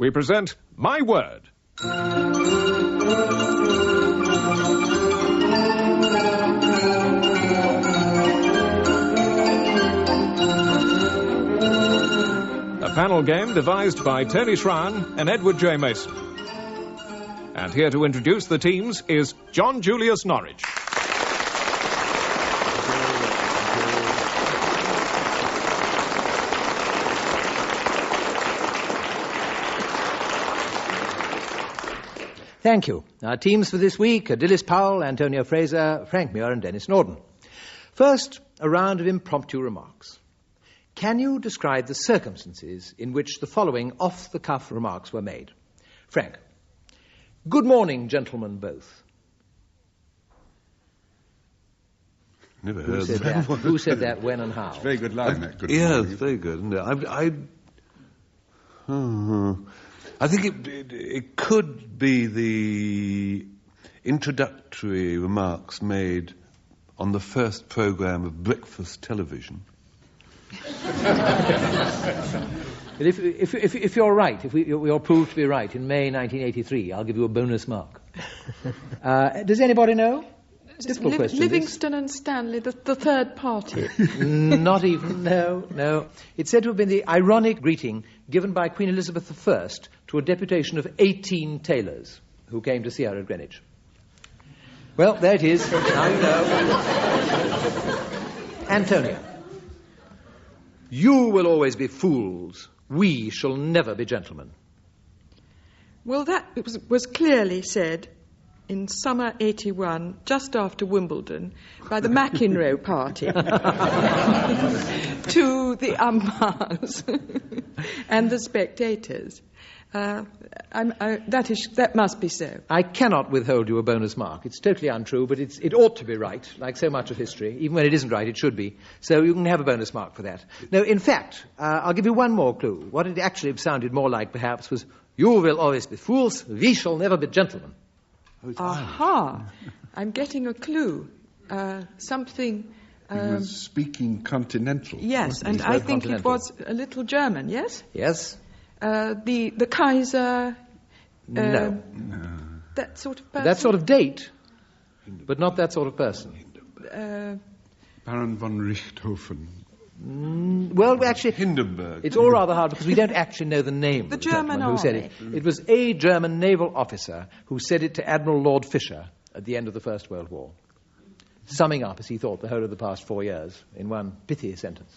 we present My Word. A panel game devised by Tony Schrein and Edward J. Mason. And here to introduce the teams is John Julius Norwich. Thank you. Our teams for this week are Dilys, Powell, Antonia, Fraser, Frank Muir and Denis Norden. First, a round of impromptu remarks. Can you describe the circumstances in which the following off-the-cuff remarks were made? Frank. Good morning, gentlemen both. Never heard that. Who said that, when and how? It's a very good line, that. Good yeah, morning. it's very good, isn't it? I think it could be the introductory remarks made on the first programme of breakfast television. But if you're right, if you're proved to be right in May 1983, I'll give you a bonus mark. Does anybody know? Difficult question. Livingston and Stanley, the third party. Not even, no. It's said to have been the ironic greeting given by Queen Elizabeth I to a deputation of 18 tailors who came to see her at Greenwich. Well, there it is. Now you know. Antonia. You will always be fools. We shall never be gentlemen. Well, that was clearly said in summer 81, just after Wimbledon, by the McEnroe party to the umpires and the spectators. That must be so. I cannot withhold you a bonus mark. It's totally untrue, but it ought to be right, like so much of history. Even when it isn't right, it should be. So you can have a bonus mark for that. No, in fact, I'll give you one more clue. What it actually sounded more like, perhaps, was, you will always be fools, we shall never be gentlemen. Aha! I'm getting a clue. Something... He was speaking continental. Yes, and I think it was a little German, yes? Yes. The Kaiser... No. That sort of person? That sort of date, but not that sort of person. Baron von Richthofen. Well, actually... Hindenburg. It's all rather hard because we don't actually know the name the of the German gentleman who said it. It was a German naval officer who said it to Admiral Lord Fisher at the end of the First World War, summing up, as he thought, the whole of the past 4 years in one pithy sentence.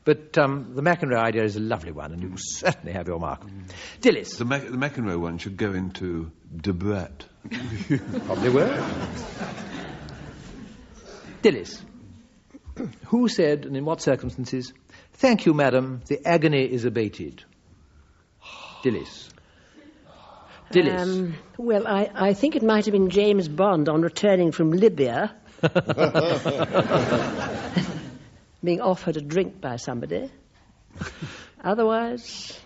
But the McEnroe idea is a lovely one, and you certainly have your mark. Dilys. The McEnroe one should go into Debret. Probably will. Dilys. Who said, and in what circumstances, thank you, madam, the agony is abated? Dilys. Dilys. Well, I think it might have been James Bond on returning from Libya. Being offered a drink by somebody. Otherwise,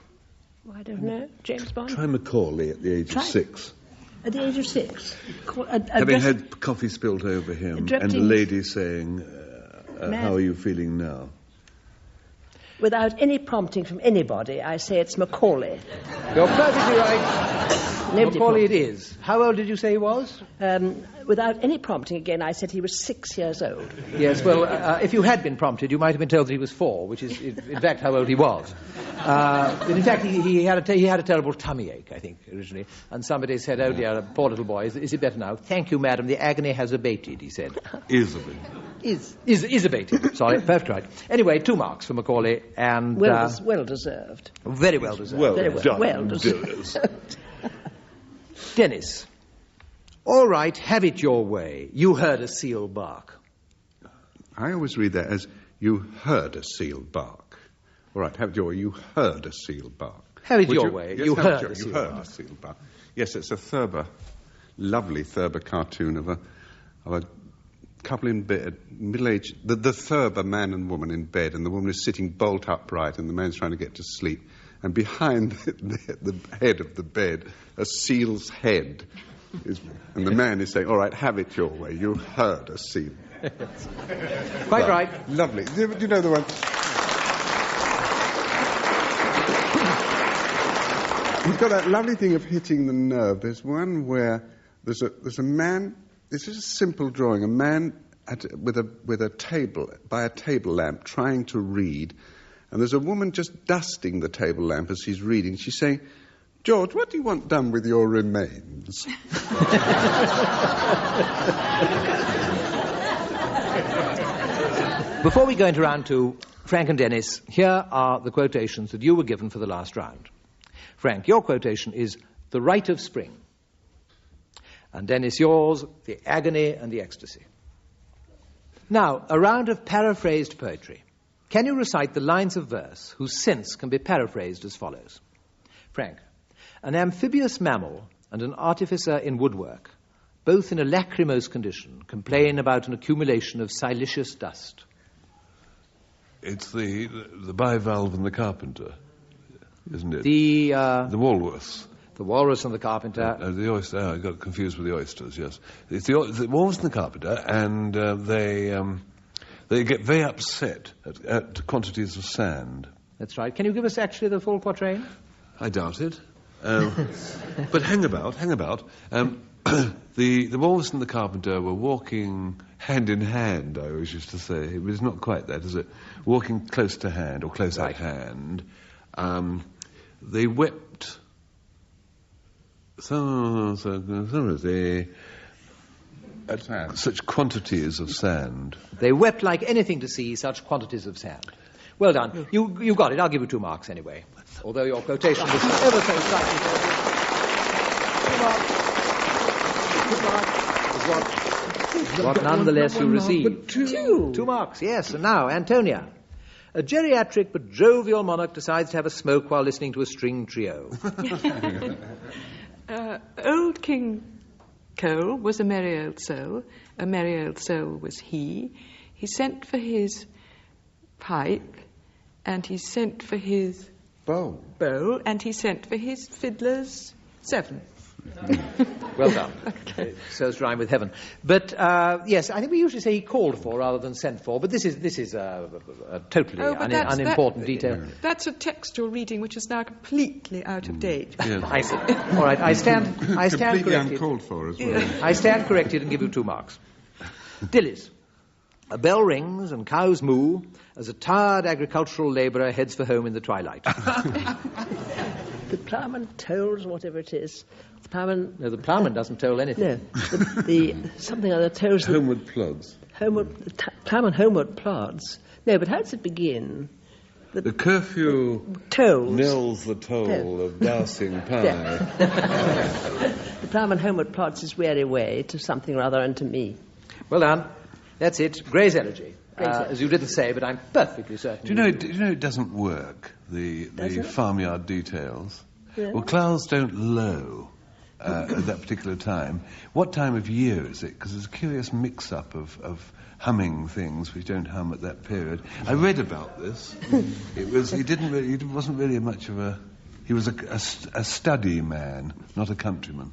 I don't know, James Bond. Try Macaulay at the age of 6. At the age of 6? Having had coffee spilt over him and the lady saying, how are you feeling now? Without any prompting from anybody, I say it's Macaulay. You're perfectly right. Macaulay it is. How old did you say he was? Without any prompting again, I said he was 6 years old. Yes, well, if you had been prompted, you might have been told that he was 4, which is, in fact, how old he was. But in fact, he had a terrible tummy ache, I think, originally. And somebody said, oh dear, poor little boy, is it better now? Thank you, madam, the agony has abated, he said. Is abated. Is abated. Sorry, perfect right. Anyway, 2 marks for Macaulay, and... Well deserved. Very well deserved. Well deserved. Denis. All right, have it your way. You heard a seal bark. I always read that as, you heard a seal bark. All right, have it your way. You heard a seal bark. Have it your way. Yes, you heard a seal bark. Yes, it's a Thurber, lovely Thurber cartoon of a couple in bed, middle-aged, the Thurber man and woman in bed, and the woman is sitting bolt upright, and the man's trying to get to sleep. And behind the head of the bed, a seal's head. And the man is saying, all right, have it your way. You heard a seal. Quite right. Lovely. Do you know the one? He's got that lovely thing of hitting the nerve. There's one where there's a man. This is a simple drawing. A man with a table by a table lamp trying to read, and there's a woman just dusting the table lamp as she's reading. She's saying, "George, what do you want done with your remains?" Before we go into round two, Frank and Denis, here are the quotations that you were given for the last round. Frank, your quotation is "The Rite of Spring." And Denis, yours, "The Agony and the Ecstasy." Now, a round of paraphrased poetry. Can you recite the lines of verse whose sense can be paraphrased as follows? Frank, "An amphibious mammal and an artificer in woodwork, both in a lachrymose condition, complain about an accumulation of silicious dust." It's the bivalve and the carpenter, isn't it? The walrus. The walrus and the carpenter. The oyster. I got confused with the oysters. Yes, it's the walrus and the carpenter, and they get very upset at quantities of sand. That's right. Can you give us actually the full quatrain? I doubt it. But hang about. The walrus and the carpenter were walking hand in hand, I always used to say. It was not quite that, is it? Walking close to hand, or close at hand. They wept. At such quantities of sand. They wept like anything to see such quantities of sand. Well done. You got it. I'll give you 2 marks anyway. Although your quotation was ever so slightly. 2 marks is what nonetheless you received. 2 marks, yes. And now, Antonia. A geriatric but jovial monarch decides to have a smoke while listening to a string trio. Old King Cole was a merry old soul. A merry old soul was he. He sent for his pipe, and he sent for his bow, and he sent for his fiddlers 7. Well done. Okay. So it's rhyme with heaven. But yes, I think we usually say he called for rather than sent for. But this is a totally unimportant detail. That's a textual reading which is now completely out of date. Yes. I see. All right, I stand completely corrected. uncalled for as well. I stand corrected and give you 2 marks. Dilys. A bell rings and cows moo as a tired agricultural labourer heads for home in the twilight. The ploughman tolls whatever it is. The ploughman... No, the ploughman doesn't toll anything. No, the something other tolls... Homeward plods. Ploughman homeward plods. No, but how does it begin? The curfew tolls. Knells the toll of dousing pie. Yeah. The ploughman homeward plods his weary way to something or other and to me. Well done. That's it. Gray's elegy. As you didn't say, but I'm perfectly certain. Do you know it doesn't work, the farmyard details? Yeah. Well, clouds don't low at that particular time. What time of year is it? Because there's a curious mix-up of humming things which don't hum at that period. I read about this. He wasn't really much of a... He was a study man, not a countryman.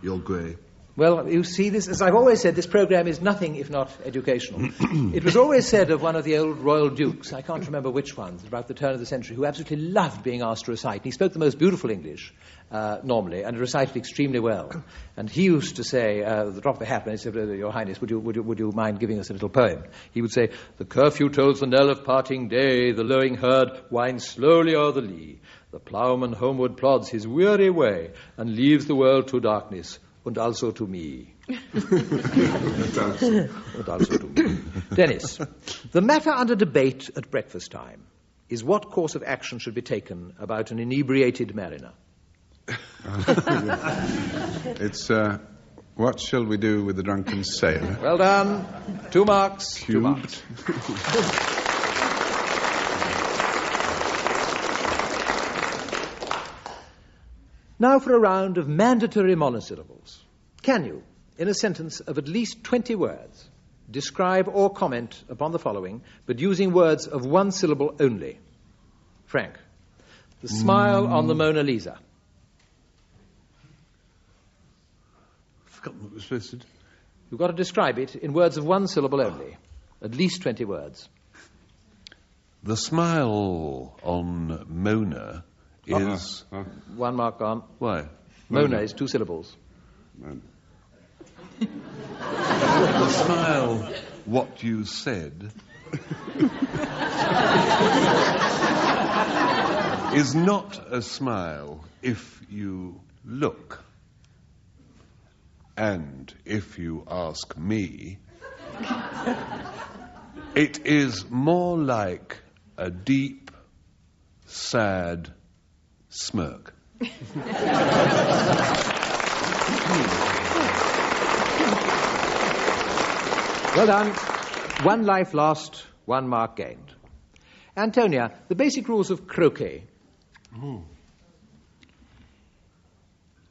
You're Gray. Well, you see, this, as I've always said, this programme is nothing if not educational. It was always said of one of the old royal dukes, I can't remember which ones, about the turn of the century, who absolutely loved being asked to recite. And he spoke the most beautiful English, normally, and recited extremely well. And he used to say, the drop of a hat, when he said, Your Highness, would you mind giving us a little poem? He would say, The curfew tolls the knell of parting day, the lowing herd winds slowly o'er the lea. The ploughman homeward plods his weary way, and leaves the world to darkness, and also to me. And also to me. Denis, the matter under debate at breakfast time is what course of action should be taken about an inebriated mariner. It's, what shall we do with the drunken sailor? Well done. 2 marks. Cubed. 2 marks. Now for a round of mandatory monosyllables. Can you, in a sentence of at least 20 words, describe or comment upon the following, but using words of 1 syllable only? Frank, the smile on the Mona Lisa. I've forgotten what was supposed to do. You've got to describe it in words of 1 syllable only, at least 20 words. The smile on Mona is... One mark gone. Why? Mona is 2 syllables. The smile, what you said, is not a smile if you look. And if you ask me, it is more like a deep, sad smirk. Well done. 1 life lost, 1 mark gained. Antonia, the basic rules of croquet.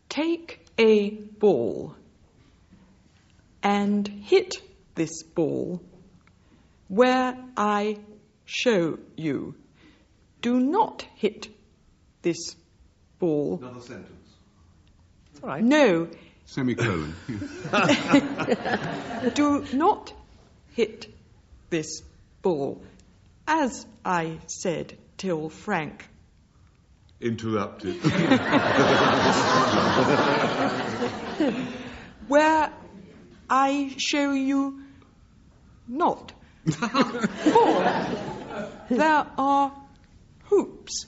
Take a ball and hit this ball where I show you. Do not hit this ball. Another sentence. All right. No. Semicolon. Do not hit this ball, as I said till Frank Interrupted. where I show you not. For there are hoops.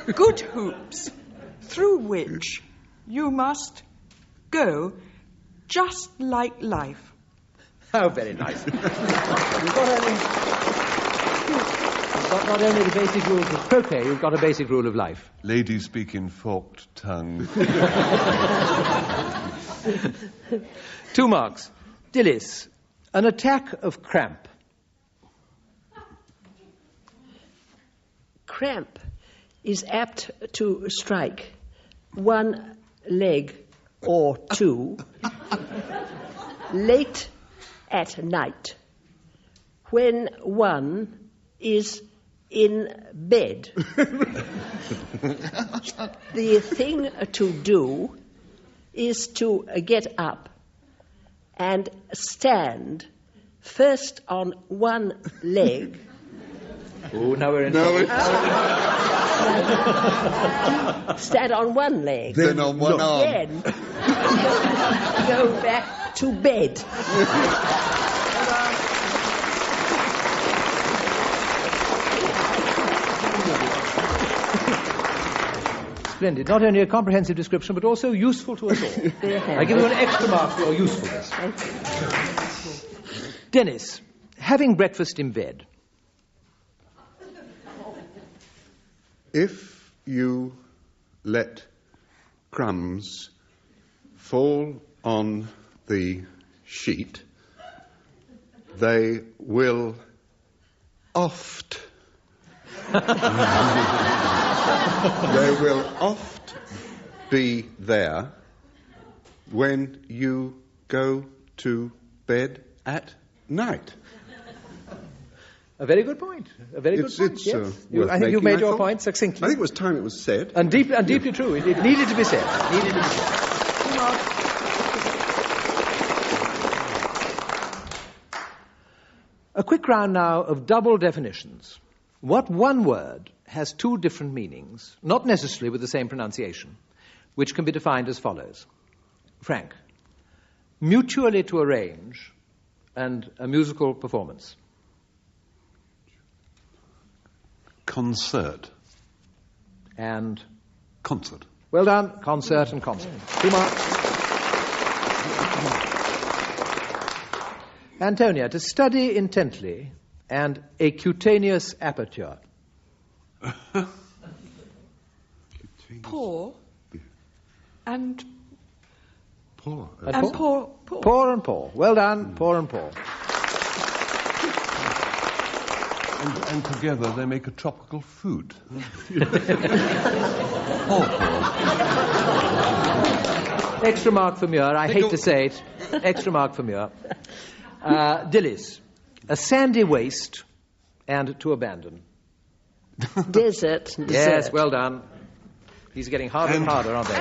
Good hoops, through which you must go just like life. Oh, very nice. You've got not only the basic rules of croquet, you've got a basic rule of life. Ladies speak in forked tongue. 2 marks. Dilys, an attack of cramp. Cramp is apt to strike 1 leg or 2 late at night when one is in bed. The thing to do is to get up and stand first on 1 leg. Oh, now we're in trouble. Stand on 1 leg. Then on one arm. Then go back to bed. Splendid. Not only a comprehensive description, but also useful to us all. I give you an extra mark for your usefulness. Denis, having breakfast in bed. If you let crumbs fall on the sheet, they will oft be there when you go to bed at night. A very good point. A very good point. It's Yes. worth I think you making, made I your thought. point succinctly. I think it was time it was said. And deeply true. It needed to be said. A quick round now of double definitions. What one word has 2 different meanings, not necessarily with the same pronunciation, which can be defined as follows. Frank, mutually to arrange and a musical performance. Concert. And Concert. well done, concert and concert. 2 marks. Antonia, to study intently and a cutaneous aperture. Pour and Poor. and pour. Pour and pour. Well done, pour and pour. And together they make a tropical fruit. Extra mark for Muir. I hate to say it. Extra mark for Muir. Dilys, a sandy waste and to abandon. Desert. Yes, well done. These are getting harder and harder, aren't they?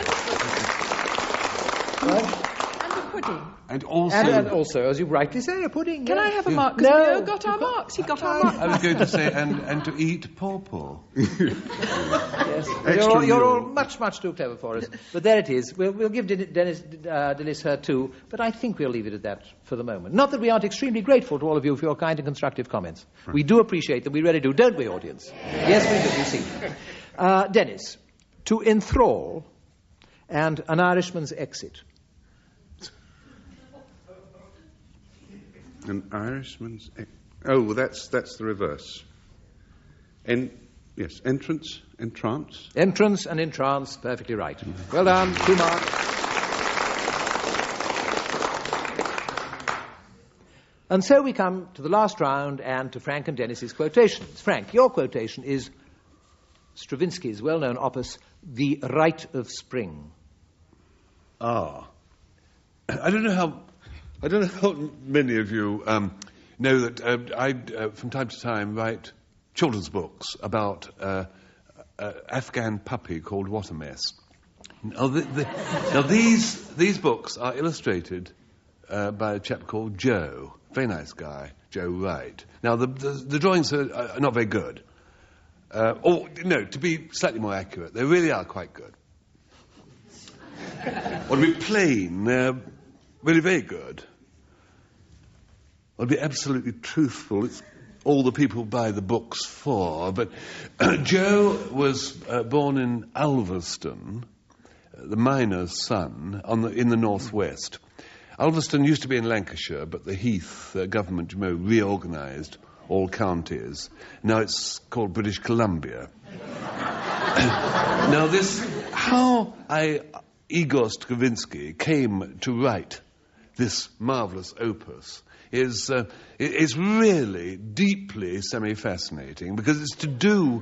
And the pudding. And also... And also, as you rightly say, a pudding. Can yeah. I have a mark? Because No. we all got our marks. He got our marks. I was going to say, and to eat pawpaw. Yes. Extra You're all mule. much, much too clever for us. But there it is. We'll give Dilys her too, but I think we'll leave it at that for the moment. Not that we aren't extremely grateful to all of you for your kind and constructive comments. Right. We do appreciate them. We really do, don't we, audience? Yes, we do, you see. Denis, to Enthral and An Irishman's Exit. An Irishman's... Oh, well, that's the reverse. Yes, entrance, entrance. Entrance and entrance, perfectly right. Well done, 2 marks. And so we come to the last round and to Frank and Denis's quotations. Frank, your quotation is Stravinsky's well-known opus, The Rite of Spring. Ah. I don't know how many of you know that I, from time to time, write children's books about an Afghan puppy called What a Mess. Now, these books are illustrated by a chap called Joe, very nice guy, Joe Wright. Now, the drawings are not very good. To be slightly more accurate, they really are quite good. Or to be plain, they're really very good. Or to be absolutely truthful, it's all the people buy the books for. But Joe was born in Ulverston, the miner's son, in the northwest. Ulverston used to be in Lancashire, but the Heath government, reorganised all counties. Now it's called British Columbia. Now how Igor Stravinsky came to write this marvellous opus is really deeply semi-fascinating, because it's to do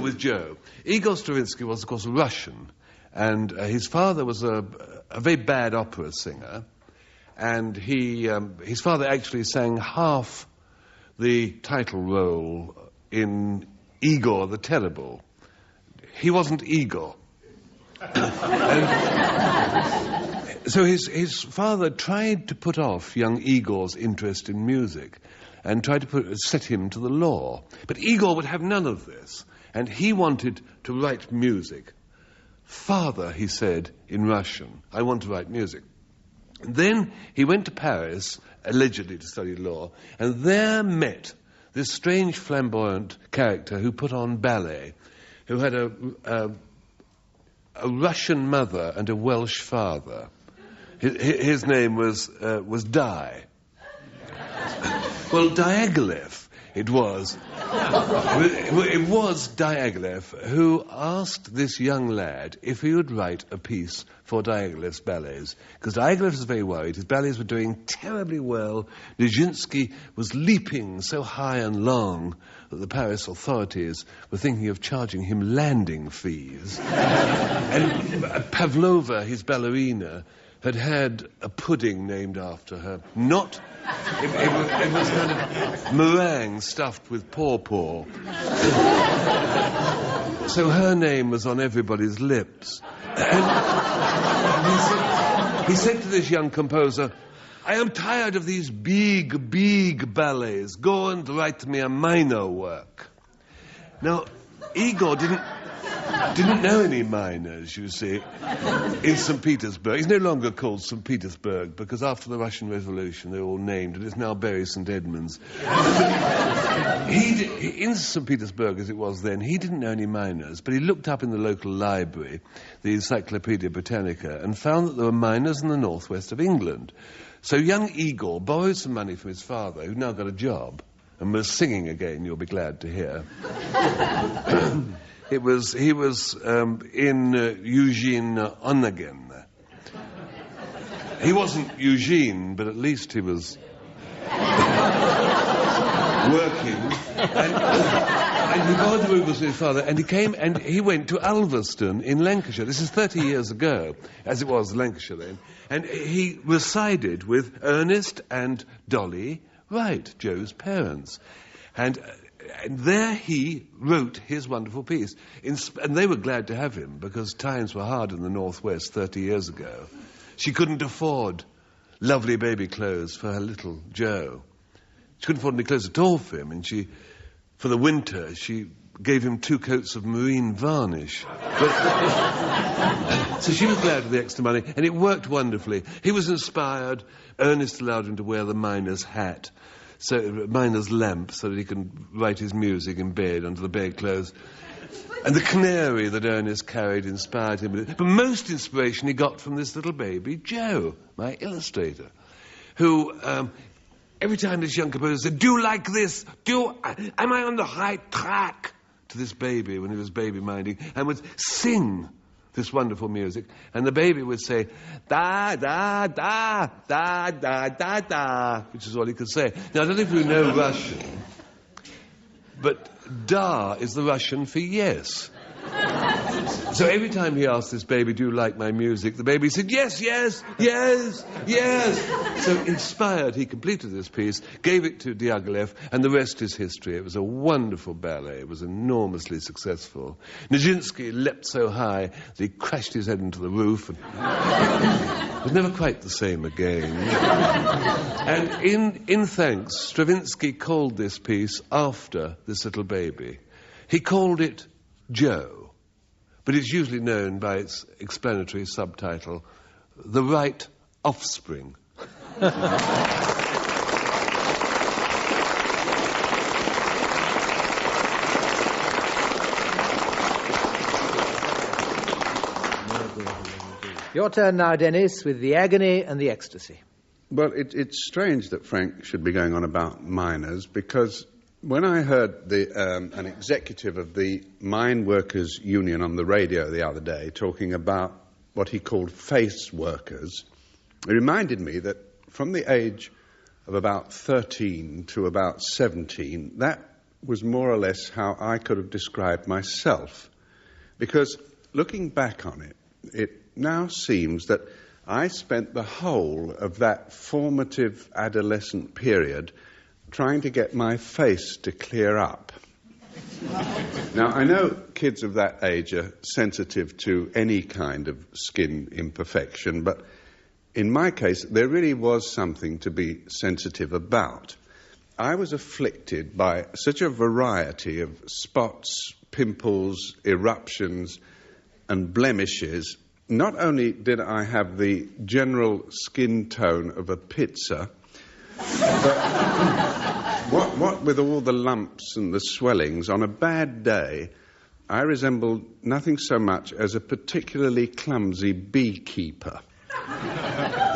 with Joe. Igor Stravinsky was, of course, Russian, and his father was a very bad opera singer, and his father actually sang half the title role in Igor the Terrible. He wasn't Igor. So his father tried to put off young Igor's interest in music and tried to set him to the law. But Igor would have none of this, and he wanted to write music. Father, he said in Russian, I want to write music. And then he went to Paris, allegedly to study law, and there met this strange flamboyant character who put on ballet, who had a Russian mother and a Welsh father. His name was Di. Well, Diaghilev it was. It was Diaghilev who asked this young lad if he would write a piece for Diaghilev's ballets, because Diaghilev was very worried. His ballets were doing terribly well. Nijinsky was leaping so high and long that the Paris authorities were thinking of charging him landing fees. And Pavlova, his ballerina, had a pudding named after her. It was kind of meringue stuffed with pawpaw. So her name was on everybody's lips. And he said to this young composer, I am tired of these big ballets. Go and write me a minor work. Now, Igor didn't know any miners, you see, in St. Petersburg. He's no longer called St. Petersburg, because after the Russian Revolution they were all named, and it's now Bury St. Edmunds. In St. Petersburg, as it was then, he didn't know any miners, but he looked up in the local library, the Encyclopedia Britannica, and found that there were miners in the northwest of England. So young Igor borrowed some money from his father, who'd now got a job, and was singing again, you'll be glad to hear. He was in Eugene Onegin. He wasn't Eugene, but at least he was working. And he borrowed the rubles from his father, and he went to Ulverston in Lancashire. This is 30 years ago, as it was Lancashire then. And he resided with Ernest and Dolly Wright, Joe's parents. And there he wrote his wonderful piece. And they were glad to have him, because times were hard in the Northwest 30 years ago. she couldn't afford lovely baby clothes for her little Joe. She couldn't afford any clothes at all for him, and for the winter, she gave him 2 coats of marine varnish. So she was glad of the extra money, and it worked wonderfully. He was inspired. Ernest allowed him to wear the miner's hat, miner's lamp, so that he can write his music in bed under the bedclothes. And the canary that Ernest carried inspired him. But most inspiration he got from this little baby, Joe, my illustrator, who, every time this young composer said, "Do you like this? Am I on the right track?" to this baby when he was baby-minding, and would sing this wonderful music. And the baby would say, "Da, da, da, da, da, da, da," which is all he could say. Now, I don't know if you know Russian, but da is the Russian for yes. So every time he asked this baby, "Do you like my music?" the baby said, "Yes, yes, yes, yes." So inspired, he completed this piece, gave it to Diaghilev, and the rest is history. It was a wonderful ballet. It was enormously successful. Nijinsky leapt so high that he crashed his head into the roof. And it was never quite the same again. And in thanks, Stravinsky called this piece after this little baby. He called it Joe, but it's usually known by its explanatory subtitle, The Right Offspring. Your turn now, Denis, with the Agony and the Ecstasy. Well, it's strange that Frank should be going on about miners, because when I heard an executive of the Mine Workers Union on the radio the other day talking about what he called face workers, it reminded me that from the age of about 13 to about 17, that was more or less how I could have described myself. Because looking back on it, it now seems that I spent the whole of that formative adolescent period trying to get my face to clear up. Now, I know kids of that age are sensitive to any kind of skin imperfection, but in my case, there really was something to be sensitive about. I was afflicted by such a variety of spots, pimples, eruptions, and blemishes. Not only did I have the general skin tone of a pizza, but what with all the lumps and the swellings, on a bad day, I resembled nothing so much as a particularly clumsy beekeeper.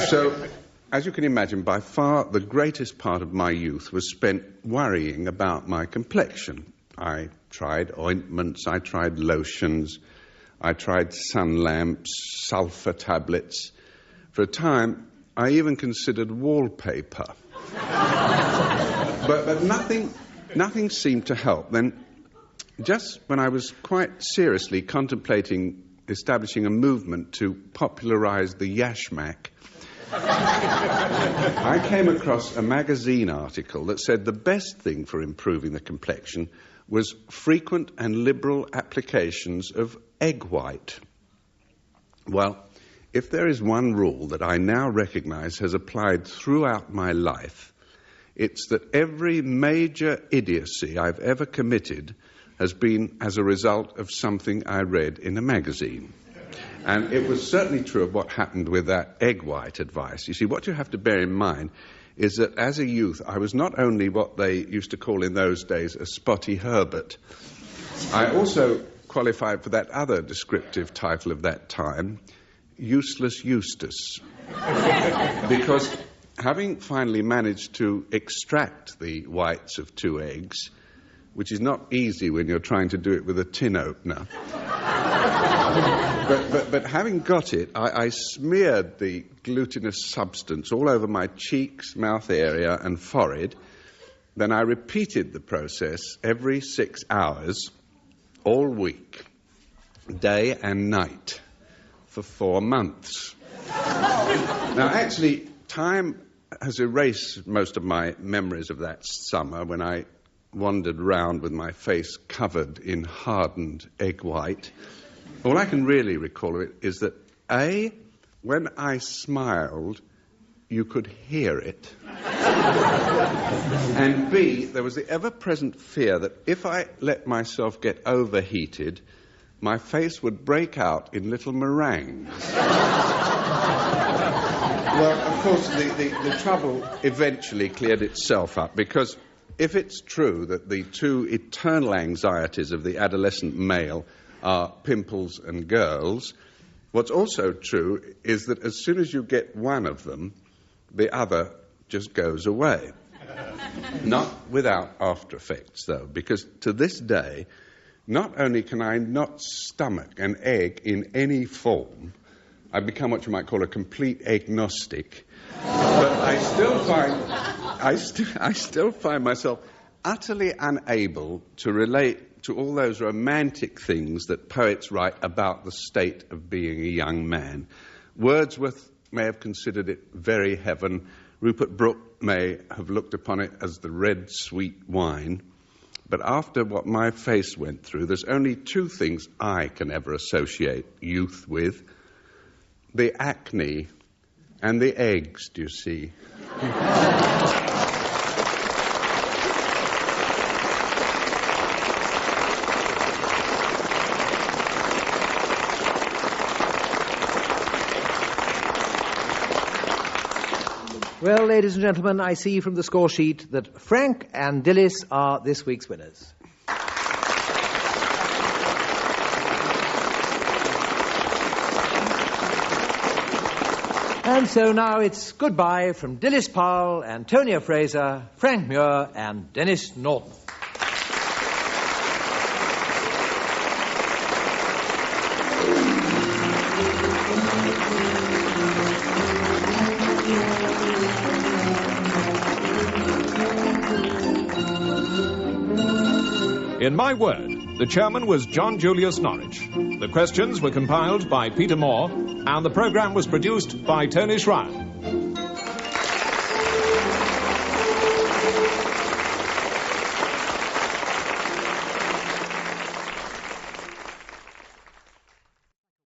So, as you can imagine, by far the greatest part of my youth was spent worrying about my complexion. I tried ointments, I tried lotions, I tried sun lamps, sulfur tablets. For a time, I even considered wallpaper. But nothing seemed to help. Then, just when I was quite seriously contemplating establishing a movement to popularize the yashmak, I came across a magazine article that said the best thing for improving the complexion was frequent and liberal applications of egg white. Well, if there is one rule that I now recognize has applied throughout my life, it's that every major idiocy I've ever committed has been as a result of something I read in a magazine. And it was certainly true of what happened with that egg white advice. You see, what you have to bear in mind is that as a youth, I was not only what they used to call in those days a spotty Herbert, I also qualified for that other descriptive title of that time, useless Eustace. Because having finally managed to extract the whites of 2 eggs, which is not easy when you're trying to do it with a tin opener, but having got it, I smeared the glutinous substance all over my cheeks, mouth area, and forehead. Then I repeated the process every 6 hours, all week, day and night, for 4 months. Now, actually, time has erased most of my memories of that summer when I wandered round with my face covered in hardened egg white. All I can really recall of it is that, A, when I smiled, you could hear it. And B, there was the ever-present fear that if I let myself get overheated, my face would break out in little meringues. Well, of course, the trouble eventually cleared itself up, because if it's true that the two eternal anxieties of the adolescent male are pimples and girls, what's also true is that as soon as you get one of them, the other just goes away. Not without after effects, though, because to this day, not only can I not stomach an egg in any form, I've become what you might call a complete agnostic, but I still find myself utterly unable to relate to all those romantic things that poets write about the state of being a young man. Wordsworth may have considered it very heaven. Rupert Brooke may have looked upon it as the red sweet wine. But after what my face went through, there's only two things I can ever associate youth with: the acne and the eggs, do you see? Well, ladies and gentlemen, I see from the score sheet that Frank and Dilys are this week's winners. And so now it's goodbye from Dilys Powell, Antonia Fraser, Frank Muir, and Denis Norden. In My Word, the chairman was John Julius Norwich. The questions were compiled by Peter Moore, and the programme was produced by Tony Schreier.